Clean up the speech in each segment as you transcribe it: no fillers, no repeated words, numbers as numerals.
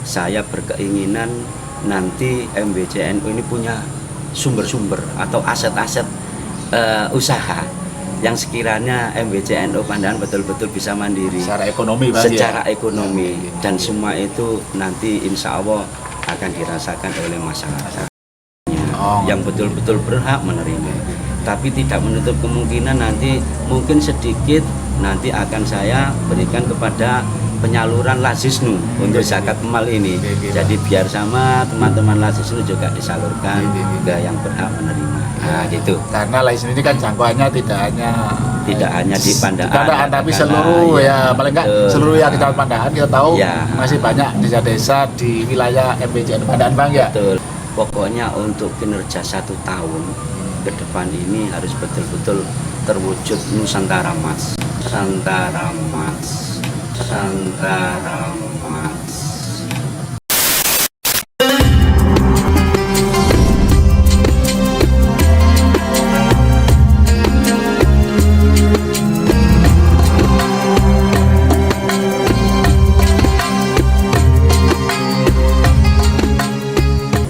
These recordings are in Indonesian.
saya berkeinginan nanti MBCNU ini punya sumber-sumber atau aset-aset usaha yang sekiranya MBCNU Pandangan betul-betul bisa mandiri secara ekonomi, Pak, secara ya? ekonomi, dan semua itu nanti insya Allah akan dirasakan oleh masyarakat yang betul-betul berhak menerima. Tapi tidak menutup kemungkinan nanti mungkin sedikit nanti akan saya berikan kepada penyaluran Lazisnu untuk zakat mal ini. Jadi biar sama teman-teman Lazisnu juga disalurkan ke yang berhak menerima. Nah, gitu. Karena Lazisnu ini kan jangkauannya tidak hanya di Pandaan, tapi seluruh ya paling enggak seluruh yang kita Pandaan kita tahu ya, masih banyak desa-desa di wilayah MBCNU Pandaan, Bang, ya. Betul. Pokoknya untuk kinerja 1 tahun ke depan ini harus betul-betul terwujud Nusantara Mas. Nusantara Mas. Nusantara Mas.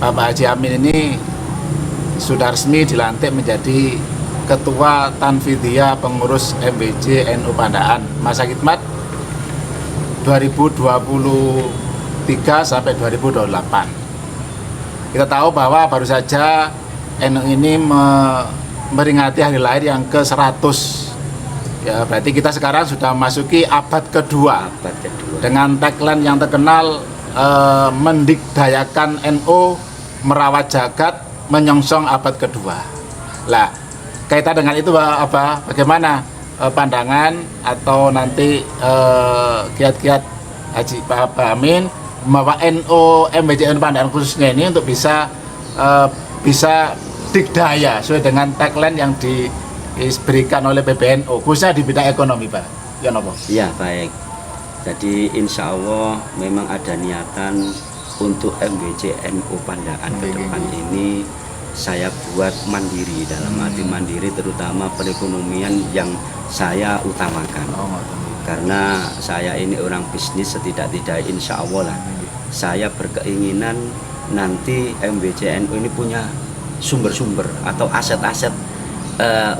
Pak Haji Amin ini sudah resmi dilantik menjadi Ketua Tanfidiyah Pengurus MBCNU Pandaan masa khidmat 2023 sampai 2028. Kita tahu bahwa baru saja NU ini memperingati hari lahir yang ke-100. Ya, berarti kita sekarang sudah memasuki abad kedua. Dengan tagline yang terkenal, mendikdayakan NU, merawat jagat, menyongsong abad kedua. Lah, kaitan dengan itu bagaimana pandangan atau nanti kiat-kiat Haji Pak Amin membawa NU MBCNU Pandaan khususnya ini untuk bisa dikdaya sesuai dengan tagline yang diberikan oleh PBNU khususnya di bidang ekonomi, Pak. Ya, nopo? Iya, baik. Jadi insya Allah memang ada niatan untuk MBCNU Pandaan ke depan ini saya buat mandiri, dalam arti mandiri terutama perekonomian yang saya utamakan. Karena saya ini orang bisnis, setidak-tidak insya Allah lah saya berkeinginan nanti MBCNU ini punya sumber-sumber atau aset-aset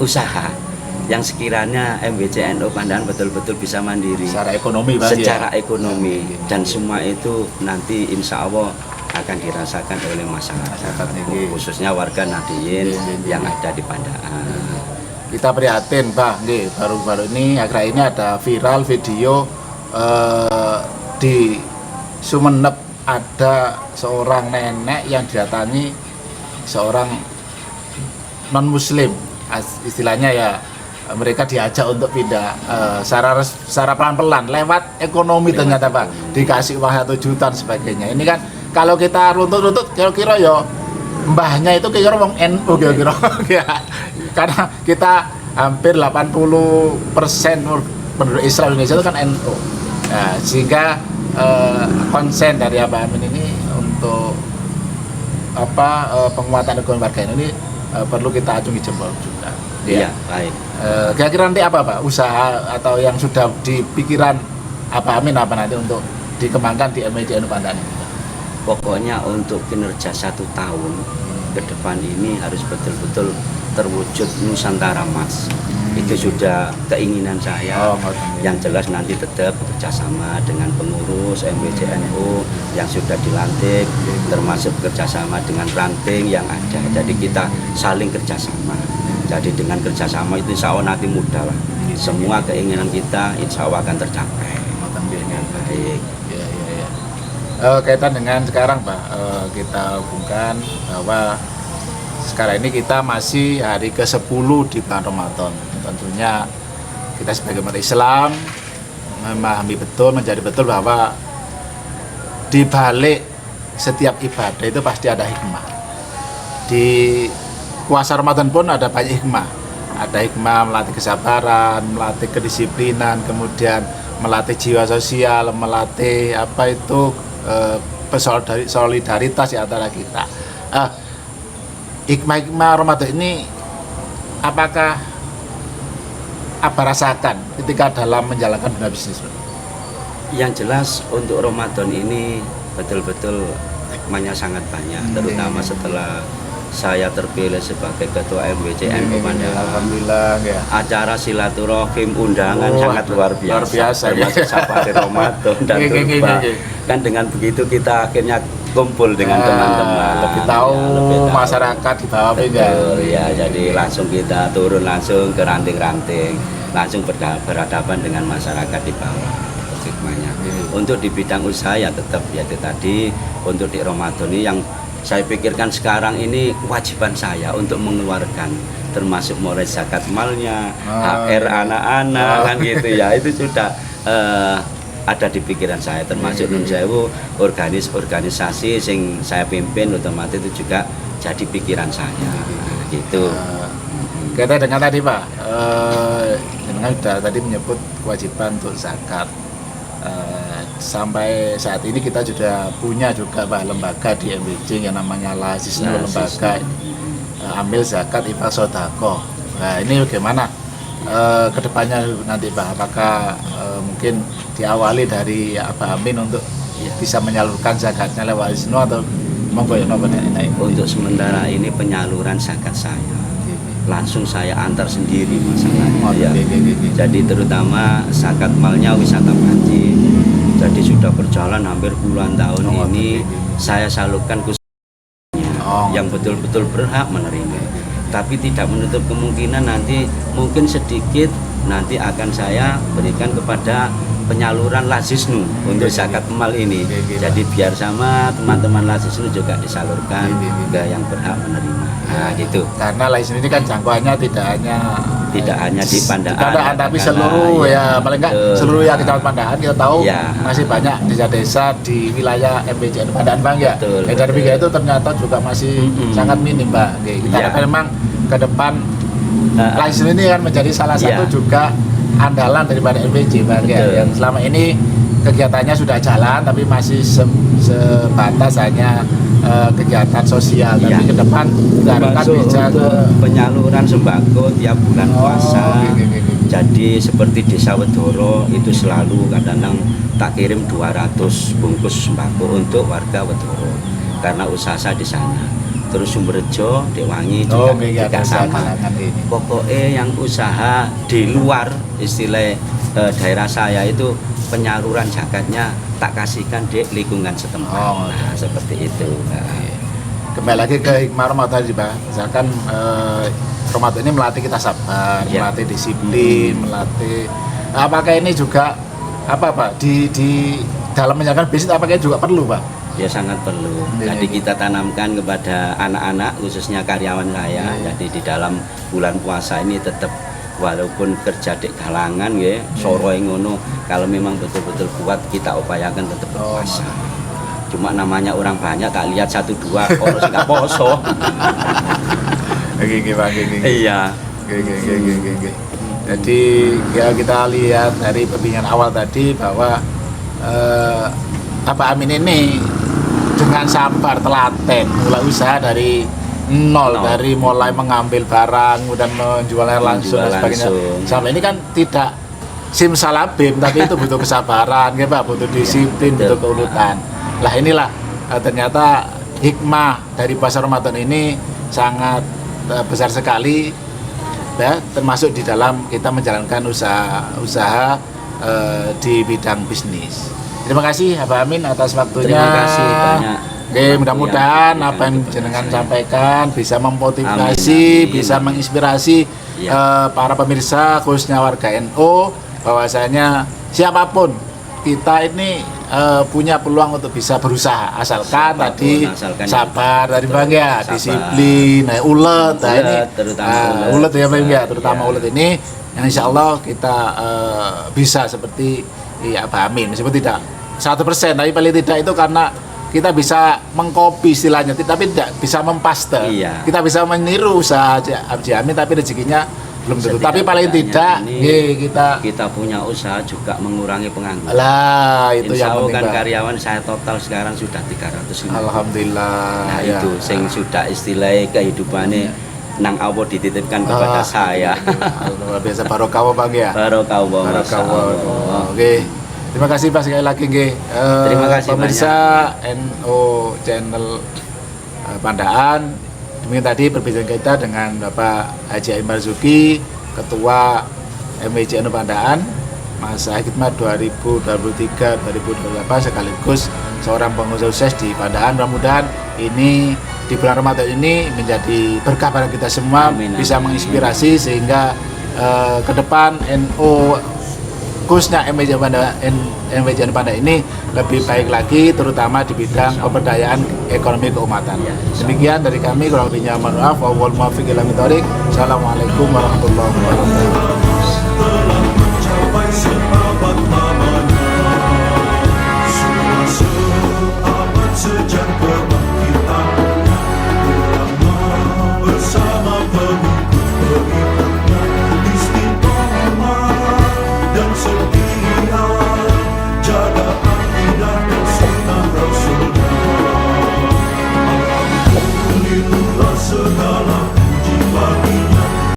usaha yang sekiranya MBCNU Pandangan betul-betul bisa mandiri secara ekonomi, Pak, secara ekonomi, dan semua itu nanti insya Allah akan dirasakan oleh masyarakat, khususnya warga Nahdien yang ada di Pandaan. Kita prihatin, Pak, baru-baru ini akhir ini ada viral video di Sumeneb, ada seorang nenek yang didatangi seorang non muslim, istilahnya ya mereka diajak untuk pindah secara pelan-pelan lewat ekonomi, ternyata, Pak, dikasih uang 1 juta dan sebagainya. Ini kan kalau kita runtut-runtut kira-kira ya mbahnya itu kira-kira wong NU kira-kira ya, karena kita hampir 80% penduduk Islam Indonesia itu kan NU. Nah, sehingga konsen dari Abah Amin ini untuk penguatan ekonomi warga ini perlu kita acungi jempol juga. Iya, baik. Kira-kira nanti apa, Pak, usaha atau yang sudah dipikiran Abah Amin nanti untuk dikembangkan di MBCNU Pandaan ini? Pokoknya untuk kinerja 1 tahun ke depan ini harus betul-betul terwujud Nusantara Mas. Itu sudah keinginan saya. Yang jelas nanti tetap bekerjasama dengan pengurus MBCNU yang sudah dilantik, termasuk kerjasama dengan ranting yang ada. Jadi kita saling kerjasama. Jadi dengan kerjasama itu insya Allah nanti mudah lah. Semua keinginan kita insya Allah akan tercapai. Dengan baik. Kaitan dengan sekarang, Pak, kita hubungkan bahwa sekarang ini kita masih hari ke-10 di bulan Ramadan. Tentunya kita sebagai umat Islam memahami betul, menjadi betul bahwa di balik setiap ibadah itu pasti ada hikmah. Di puasa Ramadan pun ada banyak hikmah. Ada hikmah melatih kesabaran, melatih kedisiplinan, kemudian melatih jiwa sosial, melatih solidaritas di antara kita. Hikmah-hikmah Ramadan ini apakah rasakan ketika dalam menjalankan dunia bisnis? Yang jelas untuk Ramadan ini betul-betul hikmahnya sangat banyak, terutama setelah saya terpilih sebagai ketua MWCNU Pandaan. Alhamdulillah ya. Acara silaturahim undangan sangat luar biasa, termasuk safari Ramadan dan Turba. Kan dengan begitu kita akhirnya kumpul dengan teman-teman, lebih tahu, masyarakat di bawah. Betul, ya, jadi langsung kita turun langsung ke ranting-ranting, langsung berhadapan dengan masyarakat di bawah. Hikmahnya. Untuk di bidang usaha ya tetap ya itu tadi, untuk di Ramadan ini yang saya pikirkan sekarang ini kewajiban saya untuk mengeluarkan, termasuk mulai zakat malnya, HR anak-anak kan gitu ya, itu sudah ada di pikiran saya, termasuk nun sewu organisasi yang saya pimpin otomatis itu juga jadi pikiran saya gitu. Kita dengar tadi Pak, dengan sudah tadi menyebut kewajiban untuk zakat. Sampai saat ini kita sudah punya juga Pak lembaga di MWC yang namanya Lazisnu, lembaga ambil zakat infak sodako. Nah ini bagaimana kedepannya nanti Pak? Apakah mungkin diawali dari Pak Amin untuk bisa menyalurkan zakatnya lewat Lazisnu atau monggo ya Pak? Untuk sementara ini penyaluran zakat saya langsung saya antar sendiri masalahnya. Jadi terutama zakat malnya wisata Panji. Jadi sudah berjalan hampir puluhan tahun ini saya salurkan ke yang betul-betul berhak menerima. Tapi tidak menutup kemungkinan nanti mungkin sedikit nanti akan saya berikan kepada penyaluran Lazisnu untuk zakat mal ini. Jadi biar sama teman-teman Lazisnu juga disalurkan ke yang berhak menerima. Nah gitu. Karena Lazisnu ini kan jangkauannya tidak hanya di Pandaan, tapi seluruh ya paling enggak seluruh yang kecamatan Pandaan kita tahu masih banyak desa-desa di wilayah MWCNU Pandaan Bang ya. Dari Biga itu ternyata juga masih sangat minim Pak. Kita harapkan memang ke depan Lazisnu ini kan menjadi salah satu juga andalan daripada MWC Bang ya. Yang selama ini kegiatannya sudah jalan tapi masih sebatas hanya kegiatan sosial, tapi ke depan diharapkan bisa penyaluran sembako tiap bulan puasa. Jadi seperti Desa Wedoro itu selalu kadang-kadang tak kirim 200 bungkus sembako untuk warga Wedoro karena usaha saya di sana. Terus Sumberjo, Dewangi juga sama. Pokoknya yang usaha di luar istilah daerah saya itu penyaluran zakatnya tak kasihkan di lingkungan setempat. Nah, seperti itu. Kembali lagi ke hikmah Ramadan tadi Pak. Misalkan Ramadan ini melatih kita sabar, melatih disiplin, melatih. Apakah ini juga apa Pak di dalam menjalankan bisnis apakah juga perlu Pak? Ya sangat perlu. Jadi kita tanamkan kepada anak-anak khususnya karyawan saya. Jadi di dalam bulan puasa ini tetap walaupun kerja di kalangan ya, soro ngono, kalau memang betul-betul kuat kita upayakan tetap berpuasa. Cuma namanya orang banyak tak lihat 1-2 orang sih nggak poso. Iya. Jadi ya kita lihat dari perbincangan awal tadi bahwa Pak Amin ini dengan sabar telaten mulai usaha dari nol. Dari mulai mengambil barang dan menjualnya langsung dan sebagainya. Sampai ini kan tidak simsalabim tapi itu butuh kesabaran ya Pak, butuh disiplin, butuh keuletan. Lah inilah ternyata hikmah dari puasa Ramadan ini sangat besar sekali ya, termasuk di dalam kita menjalankan usaha di bidang bisnis. Terima kasih Pak Amin atas waktunya. Terima kasih banyak. Oke, mudah-mudahan apa yang jenengan sampaikan bisa memotivasi, bisa menginspirasi para pemirsa khususnya warga NU bahwasanya siapapun kita ini punya peluang untuk bisa berusaha asalkan tadi sabar dari Bang ya, disiplin, ulet, ini ulet ya Bang ya, terutama ulet ini yang insya Allah kita bisa seperti Pak Amin, meskipun tidak 100%, tapi paling tidak itu karena kita bisa mengkopi istilahnya, tapi tidak bisa mempaste. Kita bisa meniru usaha Abdi Amin, tapi rezekinya belum tentu. Tapi paling tidak kita punya usaha juga mengurangi pengangguran. Lah itu Insya yang Allah penting. Kan karyawan saya total sekarang sudah 350. Alhamdulillah. Nah itu sing sudah istilahnya kehidupannya nang Allah dititipkan kepada saya. Luar biasa barokah Bang ya. Barokah. Oke. Terima kasih Pak sekali lagi nggih. Terima kasih pemirsa NO Channel Pandaan. Demikian tadi perbincangan kita dengan Bapak Haji Aim Marzuki, Ketua MWC NO Pandaan masa khidmat 2023-2028 sekaligus seorang pengusaha sukses di Pandaan. Mudah-mudahan ini di bulan Ramadan ini menjadi berkah bagi kita semua, amin, bisa amin, menginspirasi sehingga ke depan NO khususnya MWC Pandaan ini lebih baik lagi, terutama di bidang pemberdayaan ekonomi keumatan. Demikian dari kami, kurang lebihnya mohon maaf. Wallahul muwaffiq ila aqwamit thoriq. Assalamualaikum warahmatullahi wabarakatuh.